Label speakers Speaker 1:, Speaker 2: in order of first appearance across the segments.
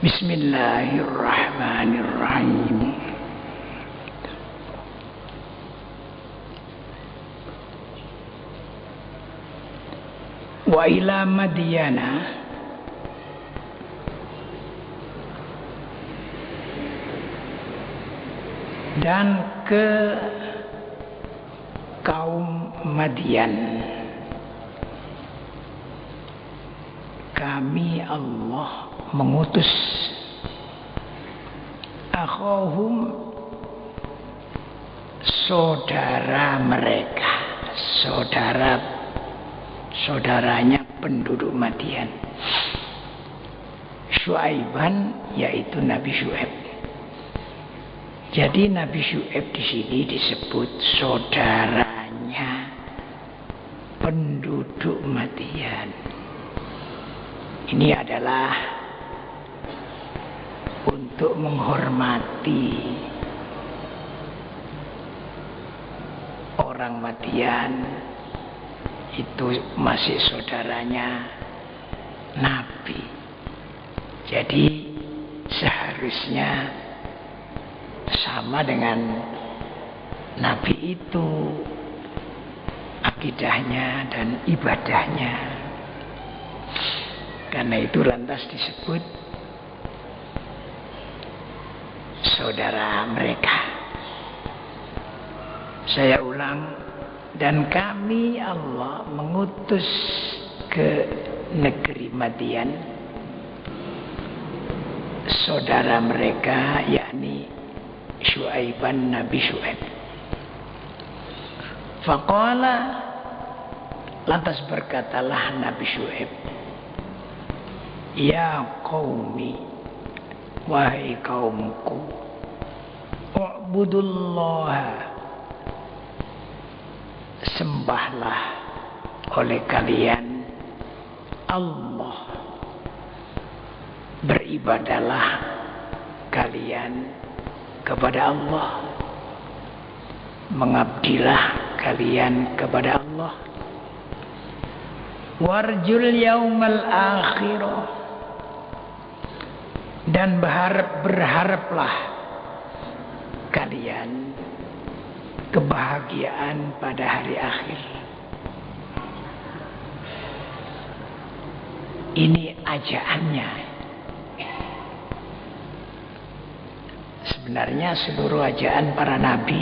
Speaker 1: Bismillahirrahmanirrahim. Wa ila Madyana dan ke kaum Madyan kami Allah mengutus akhahum saudara mereka, saudaranya penduduk Madyan, Syuaiban, yaitu Nabi Syuaib. Jadi Nabi Syuaib di sini disebut saudaranya penduduk Madyan. Ini adalah untuk menghormati orang Madyan, itu masih saudaranya Nabi. Jadi seharusnya sama dengan Nabi itu akidahnya dan ibadahnya. Karena itu lantas disebut saudara mereka. Saya ulang, dan kami Allah mengutus ke negeri Madyan saudara mereka, yakni Syuaiban, Nabi Syuaib. Faqala, lantas berkatalah Nabi Syuaib, ya qaumi, wahai kaumku, u'budullaha, sembahlah oleh kalian Allah, beribadalah kalian kepada Allah, mengabdilah kalian kepada Allah, warjul yaumal akhirah, dan berharaplah kalian kebahagiaan pada hari akhir. Ini ajaannya. Sebenarnya seluruh ajaan para nabi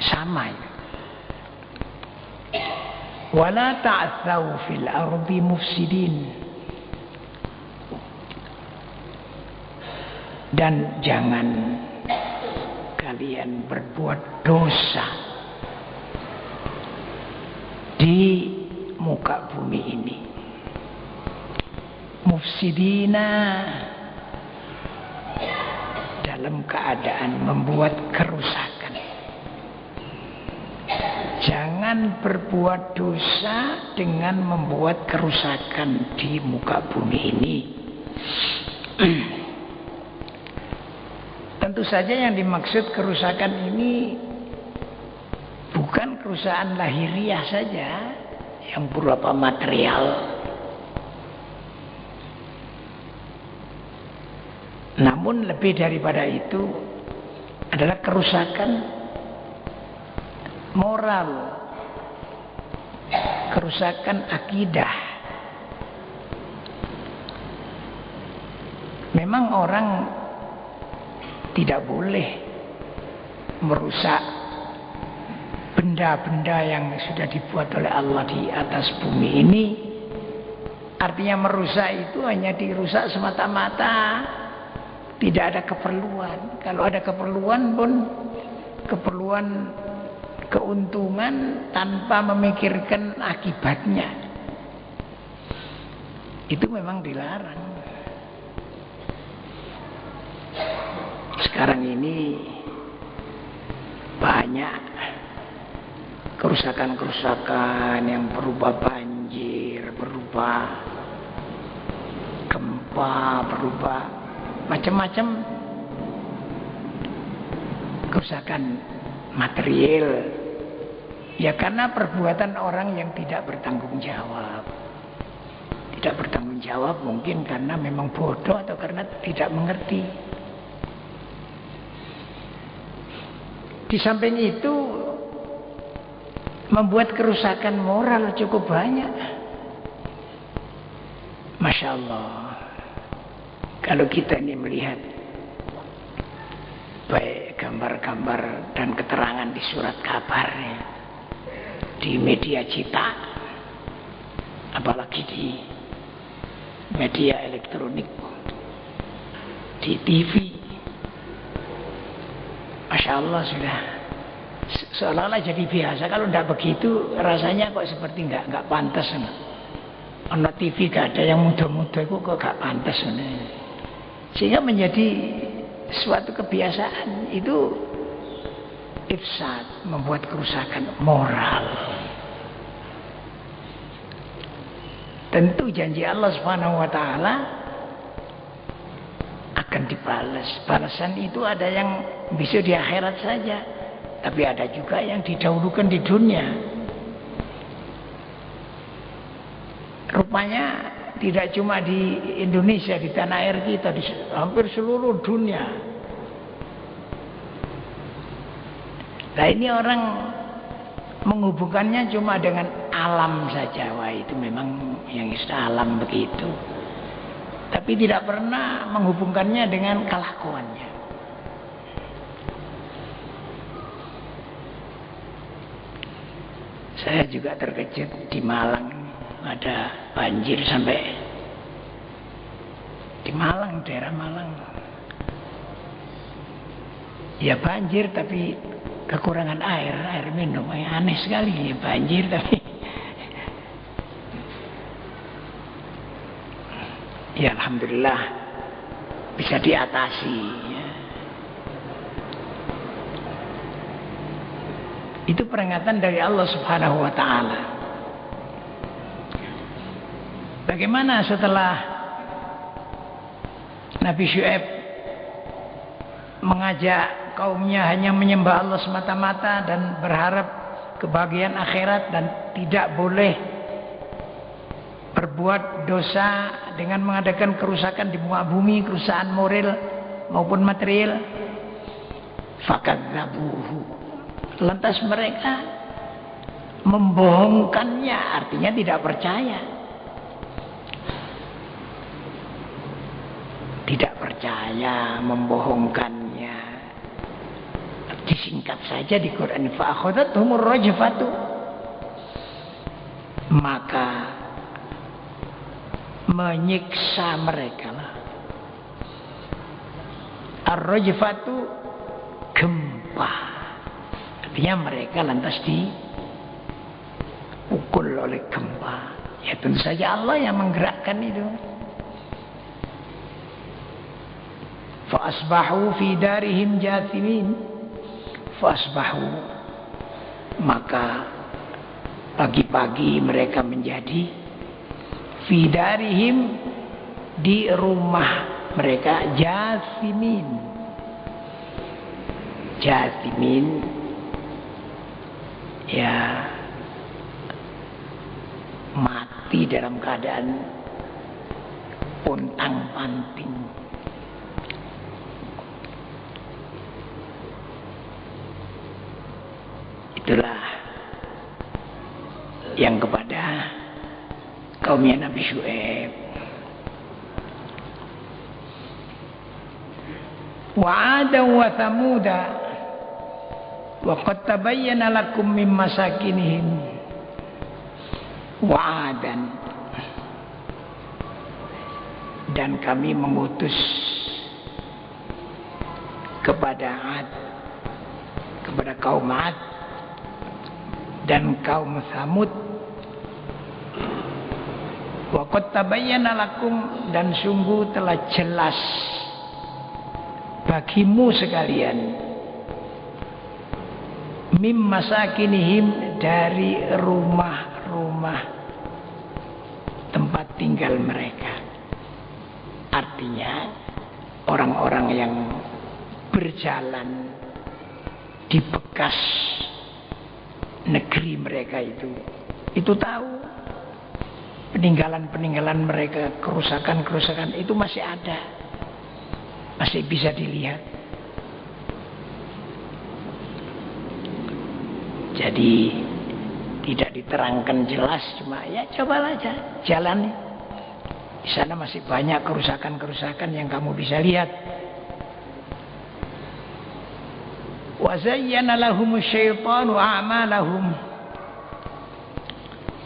Speaker 1: sama. Wala ta'tsaw fil ardi mufsidin, dan jangan kalian berbuat dosa di muka bumi ini. Mufsidina, dalam keadaan membuat kerusakan. Jangan berbuat dosa dengan membuat kerusakan di muka bumi ini. Tentu saja yang dimaksud kerusakan ini bukan kerusakan lahiriah saja yang berupa material, namun lebih daripada itu adalah kerusakan moral, kerusakan akidah. Memang orang tidak boleh merusak benda-benda yang sudah dibuat oleh Allah di atas bumi ini. Artinya merusak itu hanya dirusak semata-mata, tidak ada keperluan. Kalau ada keperluan pun keperluan keuntungan tanpa memikirkan akibatnya, itu memang dilarang. Sekarang ini banyak kerusakan-kerusakan yang berupa banjir, berupa gempa, berupa macam-macam kerusakan material. Ya karena perbuatan orang yang tidak bertanggung jawab. tidak bertanggung jawab, mungkin karena memang bodoh atau karena tidak mengerti. Di samping itu membuat kerusakan moral cukup banyak. Masya Allah, kalau kita ini melihat baik gambar-gambar dan keterangan di surat kabar, di media cetak, apalagi di media elektronik, di TV, Masya Allah sudah seolah-olah jadi biasa. Kalau tidak begitu rasanya kok seperti nggak pantas. Ono TV gak ada yang muda-muda itu kok gak pantas. Sehingga menjadi suatu kebiasaan. Itu ifsad, membuat kerusakan moral. Tentu janji Allah Subhanahu wa taala akan dibalas. Balasan itu ada yang bisa di akhirat saja, tapi ada juga yang didahulukan di dunia. Rupanya tidak cuma di Indonesia, di tanah air kita, di hampir seluruh dunia. Nah, ini orang menghubungkannya cuma dengan alam saja. Wah, itu memang yang istilah alam begitu. Tapi tidak pernah menghubungkannya dengan kelakuannya. Saya juga terkejut di Malang. Ada banjir sampai di Malang, daerah Malang. Ya banjir tapi kekurangan air minum. Aneh sekali ya, banjir tapi ya alhamdulillah bisa diatasi ya. Itu peringatan dari Allah Subhanahu wa taala. Bagaimana setelah Nabi Syuaib mengajak kaumnya hanya menyembah Allah semata-mata dan berharap kebahagiaan akhirat dan tidak boleh berbuat dosa dengan mengadakan kerusakan di muka bumi, kerusakan moral maupun material. Fakadzabuhu. Lantas mereka membohongkannya, artinya tidak percaya. Tidak percaya, membohongkannya. Disingkat saja di Quran, fa'akhadhathumur rajfatu. Maka menyiksa mereka lah. Ar-rajfatu, gempa. Artinya mereka lantas dipukul oleh gempa. Ya tentu saja Allah yang menggerakkan itu. Fa'asbahu fi darihim jathimin. Fa'asbahu, maka pagi-pagi mereka menjadi fi darihim, di rumah mereka, jathimin. Jathimin ya mati dalam keadaan pontang-panting. Itulah yang kepada kaumnya Nabi Syuaib. Wa 'ada wa thamuda wa qad tabayyana lakum min masakinihim. Wa 'adan, dan kami mengutus kepada 'Ad, kepada kaum 'Ad dan kaum Tsamud. Wa qad tabayyana lakum, dan sungguh telah jelas bagimu sekalian, mim masakinihim, dari rumah-rumah tempat tinggal mereka. Artinya orang-orang yang berjalan di bekas negeri mereka itu tahu peninggalan-peninggalan mereka, kerusakan-kerusakan itu masih ada, masih bisa dilihat. Jadi tidak diterangkan jelas, cuma ya cobalah aja jalani. Di sana masih banyak kerusakan-kerusakan yang kamu bisa lihat. Wa zayyana lahumus syaitanu a'malahum.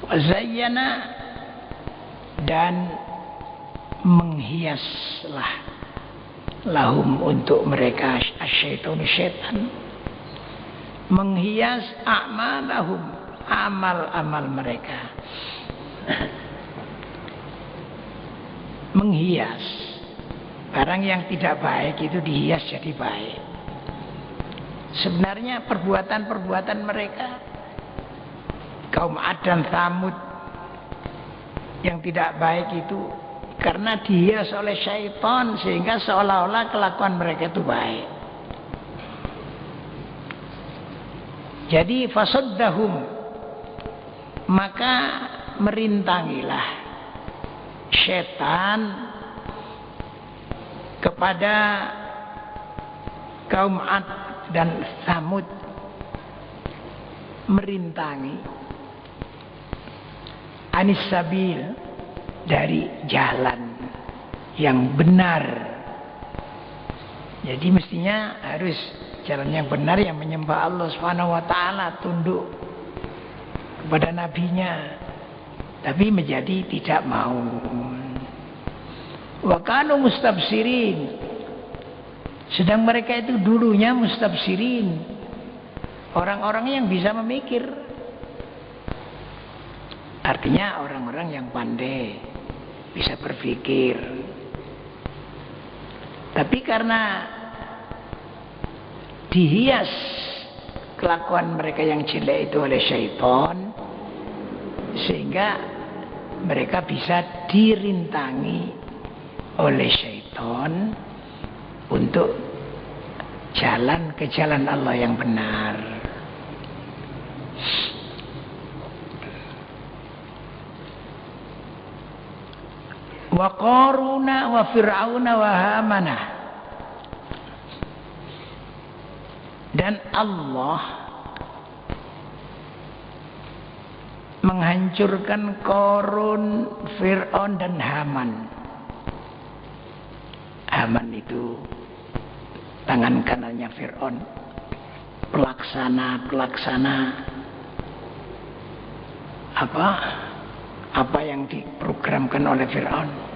Speaker 1: Wa zayyana, dan menghiaslah lahum untuk mereka asyaitonu, syaitan menghias a'malahum, amal-amal mereka. Menghias barang yang tidak baik itu dihias jadi baik. Sebenarnya perbuatan-perbuatan mereka kaum Ad dan Tsamud yang tidak baik itu karena dihias oleh syaitan sehingga seolah-olah kelakuan mereka itu baik. Jadi fasaddahum, maka merintangilah syaitan kepada kaum Ad dan Tsamud, merintangi anis sabil, dari jalan yang benar. Jadi mestinya harus jalan yang benar, yang menyembah Allah Subhanahu wa taala, tunduk kepada nabinya, tapi menjadi tidak mau. Wa kanu mustabsirin, sedang mereka itu dulunya mustabsirin, orang-orang yang bisa memikir. Artinya orang-orang yang pandai, bisa berpikir. Tapi karena dihias kelakuan mereka yang jelek itu oleh syaitan, sehingga mereka bisa dirintangi oleh syaitan untuk jalan ke jalan Allah yang benar. Wa Qaruna wa Fir'auna wa Hamana, dan Allah menghancurkan Qarun, Fir'aun dan Haman. Haman itu tangan kanannya Fir'aun, pelaksana apa yang diprogramkan oleh Fir'aun.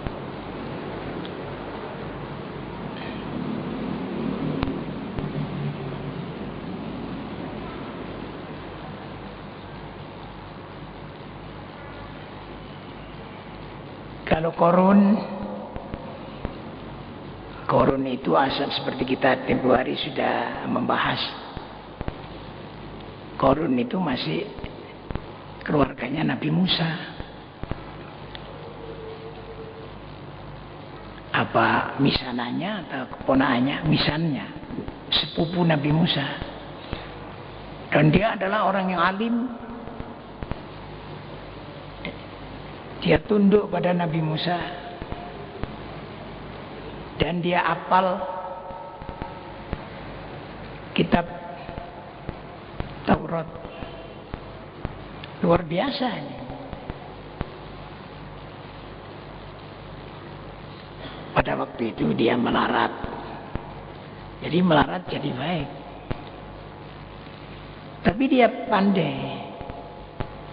Speaker 1: Kalau Qarun itu asal seperti kita tempoh hari sudah membahas. Qarun itu masih keluarganya Nabi Musa. Apa misananya atau keponakannya, misannya, sepupu Nabi Musa. Dan dia adalah orang yang alim. Dia tunduk pada Nabi Musa. Dan dia hafal kitab Taurat. Luar biasa ini. Pada waktu itu dia melarat. Jadi melarat jadi baik. Tapi dia pandai.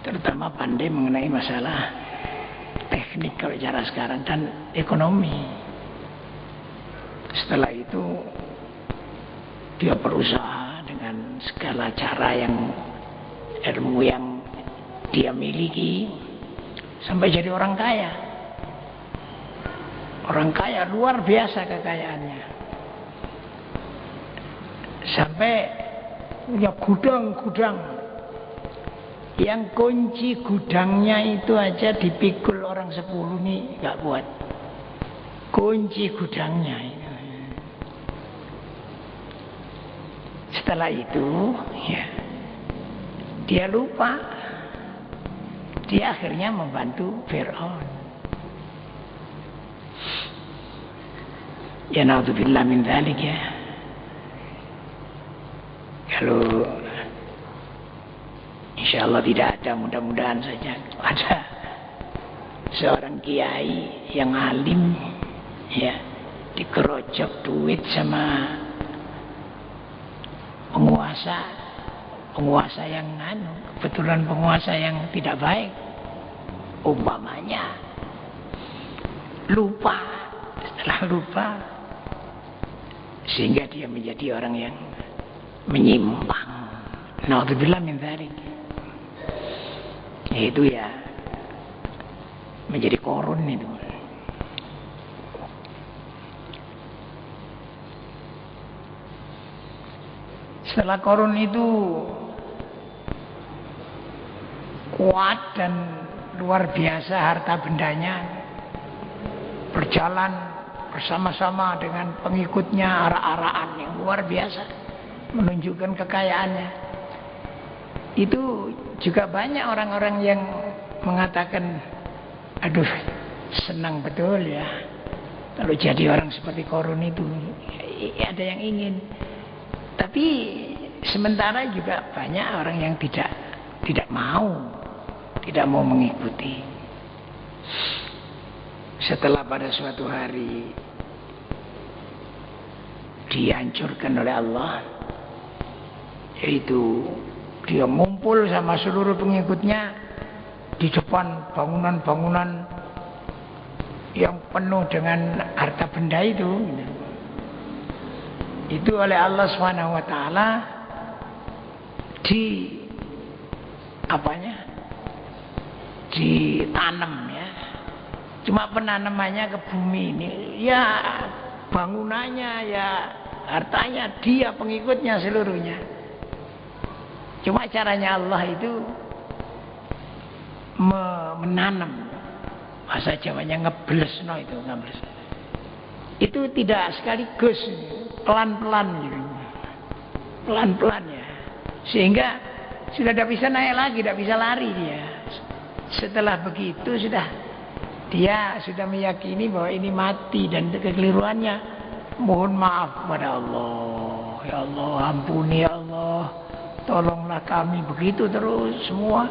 Speaker 1: Terutama pandai mengenai masalah teknik kalau cara sekarang dan ekonomi. Setelah itu dia berusaha dengan segala cara yang ilmu yang dia miliki sampai jadi orang kaya. Orang kaya luar biasa kekayaannya. Sampai punya gudang-gudang. Yang kunci gudangnya itu aja dipikul orang 10 nih gak buat. Kunci gudangnya. Setelah itu ya, dia lupa dia akhirnya membantu Fir'aun. Ya na'udzubillah min dzalik ya. Kalau insyaallah tidak ada, mudah-mudahan saja ada seorang kiai yang alim ya dikerojok duit sama penguasa yang kebetulan penguasa yang tidak baik, umpamanya setelah lupa sehingga dia menjadi orang yang menyimpang. Na'udzubillah min dzalik. Itu ya menjadi korun itu. Setelah korun itu kuat dan luar biasa harta bendanya, berjalan bersama-sama dengan pengikutnya arak-arakan yang luar biasa, menunjukkan kekayaannya. Itu juga banyak orang-orang yang mengatakan, aduh senang betul ya kalau jadi orang seperti korun itu. Ada yang ingin. Tapi sementara juga banyak orang yang tidak mau mengikuti. Setelah pada suatu hari dihancurkan oleh Allah, yaitu dia ngumpul sama seluruh pengikutnya di depan bangunan-bangunan yang penuh dengan harta benda itu oleh Allah Subhanahu wa taala ditanam ya. Cuma penanamannya ke bumi ini ya, bangunannya ya, hartanya dia, pengikutnya seluruhnya. Cuma caranya Allah itu menanam, bahasa Jawanya ngeblesno itu, itu tidak sekaligus, pelan-pelan gitu. Pelan-pelan ya. Sehingga sudah tidak bisa naik lagi, tidak bisa lari dia. Setelah begitu dia sudah meyakini bahwa ini mati dan kekeliruannya. Mohon maaf kepada Allah. Ya Allah, ampuni ya Allah. Tolonglah kami. Begitu terus semua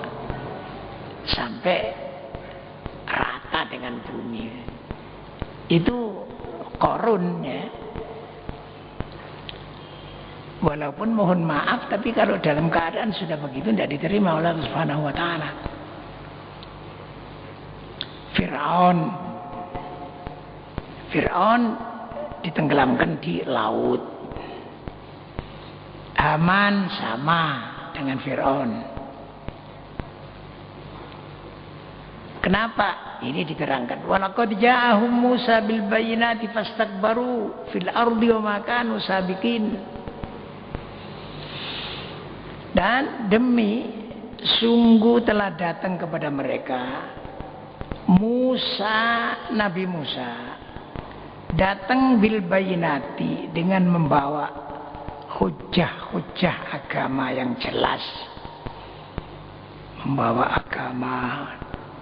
Speaker 1: sampai rata dengan bumi. Itu korun ya. Walaupun mohon maaf, tapi kalau dalam keadaan sudah begitu tidak diterima oleh Allah Subhanahu wa taala. Fir'aun ditenggelamkan di laut. Haman sama dengan Fir'aun. Kenapa? Ini diterangkan. Walaqad ja'ahum Musa bil bayyinati fastakbaru fil ardi wa ma kanu sabiqin. Dan demi sungguh telah datang kepada mereka Nabi Musa datang bil bayyinati dengan membawa hujah-hujah agama yang jelas, membawa agama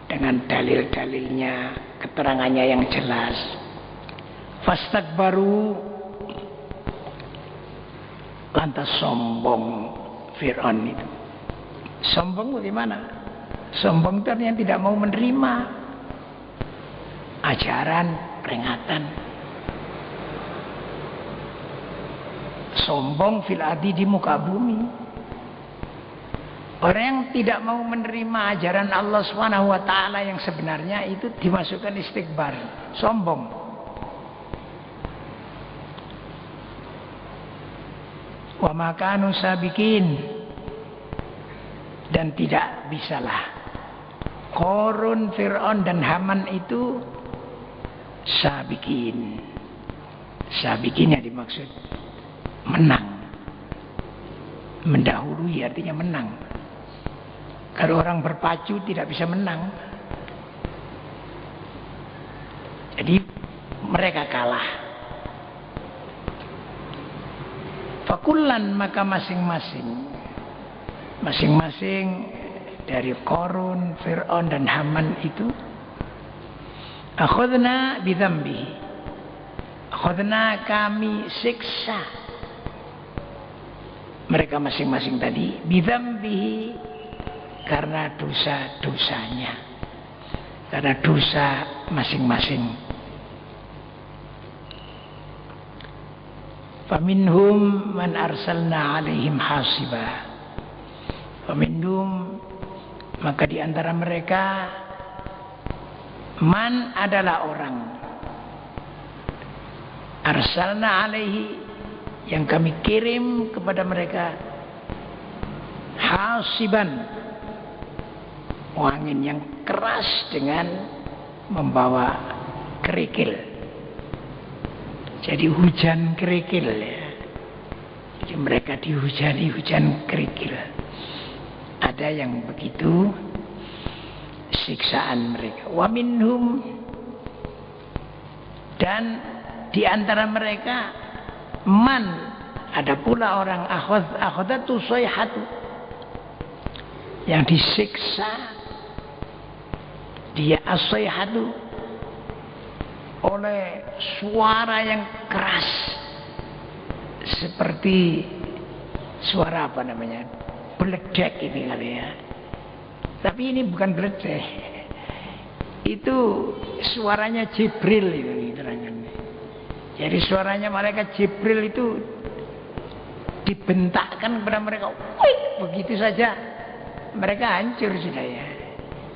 Speaker 1: dengan dalil-dalilnya, keterangannya yang jelas. Fastakbaru, lantas sombong Fir'aun itu. Sombong bagaimana? Sombong itu artinya tidak mau menerima ajaran, peringatan. Sombong fil ardi, di muka bumi. Orang yang tidak mau menerima ajaran Allah Subhanahu wa taala yang sebenarnya itu dimasukkan istikbar, sombong. Wa ma kanu sabiqin, dan tidak bisalah Korun, Fir'aun dan Haman itu sabiqin. Sabiqin yang dimaksud menang, mendahului artinya menang. Kalau orang berpacu tidak bisa menang, jadi mereka kalah. Fakullan, maka masing-masing dari Qarun, Fir'aun dan Haman itu, akhadna bidzambihi, akhadna, kami siksa mereka masing-masing tadi, bidzambihi, karena dosa-dosanya, karena dosa masing-masing. Faminhum man arsalna alaihim hasiba, faminhum, maka di antara mereka, man adalah orang, arsalna alaihi, yang kami kirim kepada mereka, hasiban, angin yang keras dengan membawa kerikil. Jadi hujan kerikil ya. Jadi mereka dihujani hujan kerikil. Ada yang begitu siksaan mereka. Wa minhum, dan di antara mereka, man, ada pula orang akhadatu sayhatu, yang disiksa dia as-sayhatu oleh suara yang keras, seperti suara apa namanya, beledek ini kali ya. Tapi ini bukan beledek, itu suaranya Jibril itu diterangkan. Jadi suaranya malaikat Jibril itu dibentakkan kepada mereka, wih, begitu saja mereka hancur sudah ya.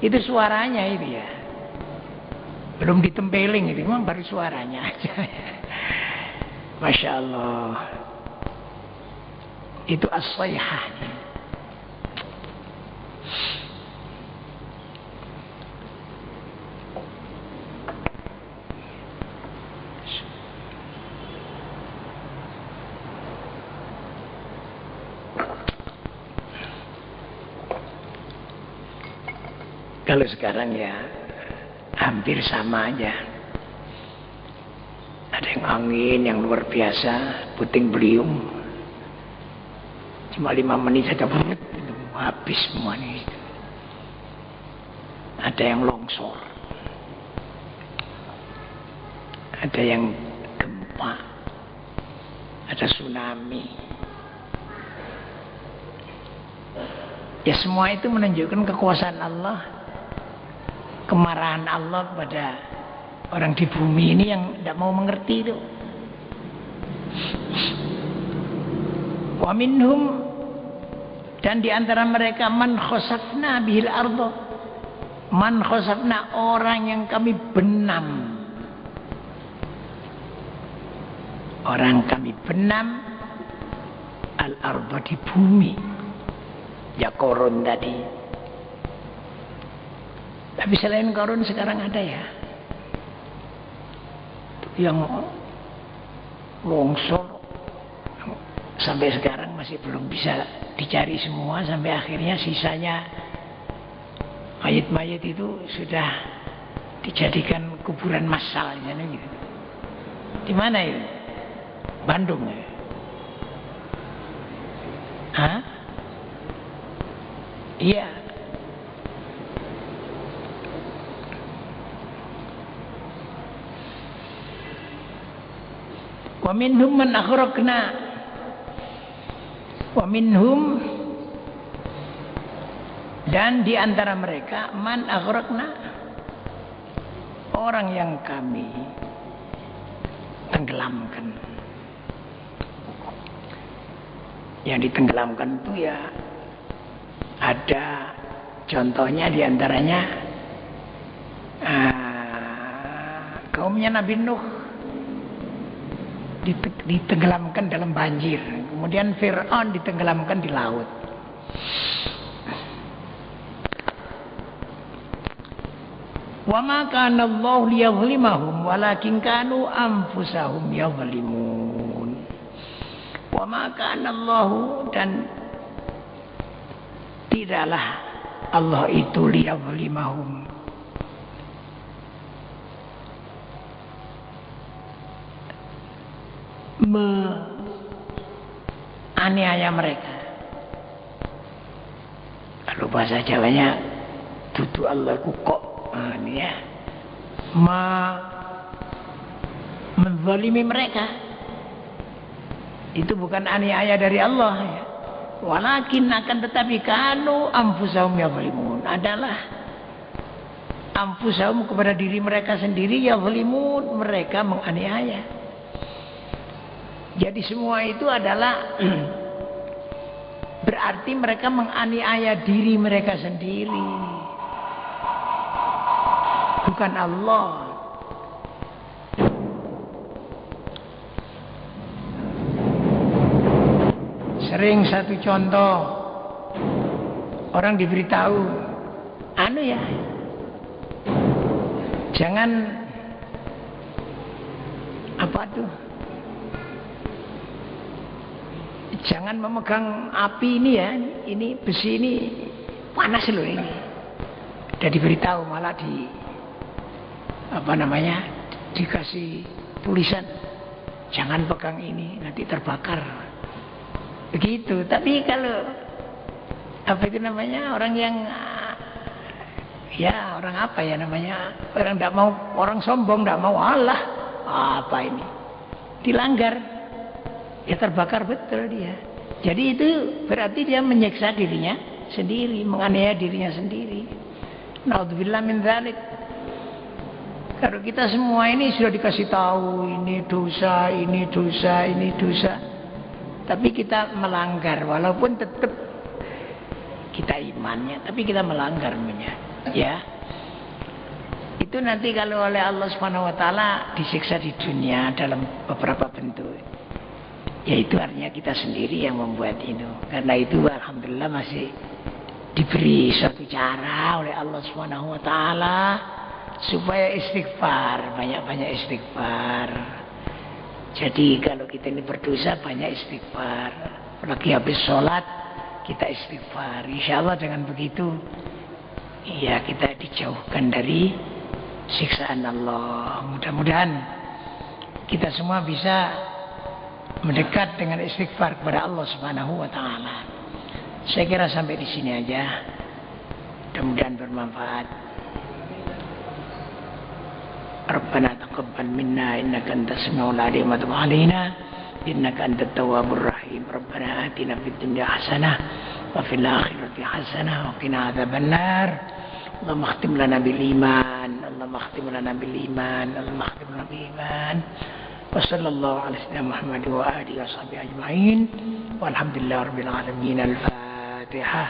Speaker 1: Itu suaranya itu ya. Belum ditempeling itu, memang baru suaranya aja. Masya Allah. Itu as-sayhah. Kalau sekarang ya hampir sama aja. Ada yang angin yang luar biasa, puting beliung, cuma 5 menit saja habis semua nih. Ada yang longsor, ada yang gempa, ada tsunami. Ya semua itu menunjukkan kekuasaan Allah, kemarahan Allah kepada orang di bumi ini yang tidak mau mengerti itu. Wa minhum, dan di antara mereka, man khosafna bihil ardo, man khosafna, orang yang kami benam, orang kami benam al ardo, di bumi, ya Qarun tadi. Tapi selain Qarun sekarang ada ya yang longsor, sampai sekarang masih belum bisa dicari semua, sampai akhirnya sisanya mayat-mayat itu sudah dijadikan kuburan massal gitu. Di mana itu? Bandung ya? Hah? Iya. Wa minhum man akhraqna, wa minhum, dan di antara mereka, man akhraqna, orang yang kami tenggelamkan. Yang ditenggelamkan itu ya ada contohnya, di antaranya kaumnya Nabi Nuh ditenggelamkan dalam banjir. Kemudian Fir'aun ditenggelamkan di laut. Wa ma kana Allah liyadhlimahum walakin kanu anfusahum yadhlimun. Wa ma kana Allah, dan tidaklah Allah itu liyadhlimahum, menganiaya mereka. Kalau Kalau bahasa Jawanya dudu Allah ku kok ini ya. Menzalimi mereka. Itu bukan aniaya dari Allah ya. Walakin akan tetapi kanu anfusahum yazlimun, adalah anfusahum kepada diri mereka sendiri yazlimun, mereka menganiaya. Jadi semua itu adalah berarti mereka menganiaya diri mereka sendiri, bukan Allah. Sering satu contoh, orang diberitahu, jangan jangan memegang api ini ya, ini besi ini panas loh ini. Udah diberitahu malah dikasih tulisan, jangan pegang ini nanti terbakar. Begitu. Tapi kalau orang yang orang tidak mau, orang sombong tidak mau, Allah apa ini dilanggar, ya terbakar betul dia. Jadi itu berarti dia menyiksa dirinya sendiri, menganiaya dirinya sendiri. Naudzubillah min dzalik. Kalau kita semua ini sudah dikasih tahu ini dosa, ini dosa, ini dosa, tapi kita melanggar, walaupun tetap kita imannya, tapi kita melanggar ya. Itu nanti kalau oleh Allah Subhanahu wa taala disiksa di dunia dalam beberapa bentuk. Yaitu artinya kita sendiri yang membuat itu. Karena itu alhamdulillah masih diberi suatu cara oleh Allah Subhanahu wa taala supaya istighfar, banyak-banyak istighfar. Jadi kalau kita ini berdosa banyak istighfar. Apalagi habis sholat kita istighfar. Insya Allah dengan begitu ya kita dijauhkan dari siksaan Allah. Mudah-mudahan kita semua bisa mendekat dengan istighfar kepada Allah Subhanahu wa taala. Saya kira sampai di sini aja. Mudah-mudahan bermanfaat. Rabbana taqabbal minna innaka antas samiul alim wa tub alaina innaka antat tawwabur rahim. Rabbana atina fid dunya hasanah wa fil akhirati hasanah wa qina adzabannar. Allahumma khtim lana bil iman, Allahumma khtim lana bil iman, Allahumma khtim lana bil iman. Wa sallallahu ala sayyidina Muhammad wa alihi washabihi ajma'in. Walhamdulillahirabbil alamin. Al-Fatihah.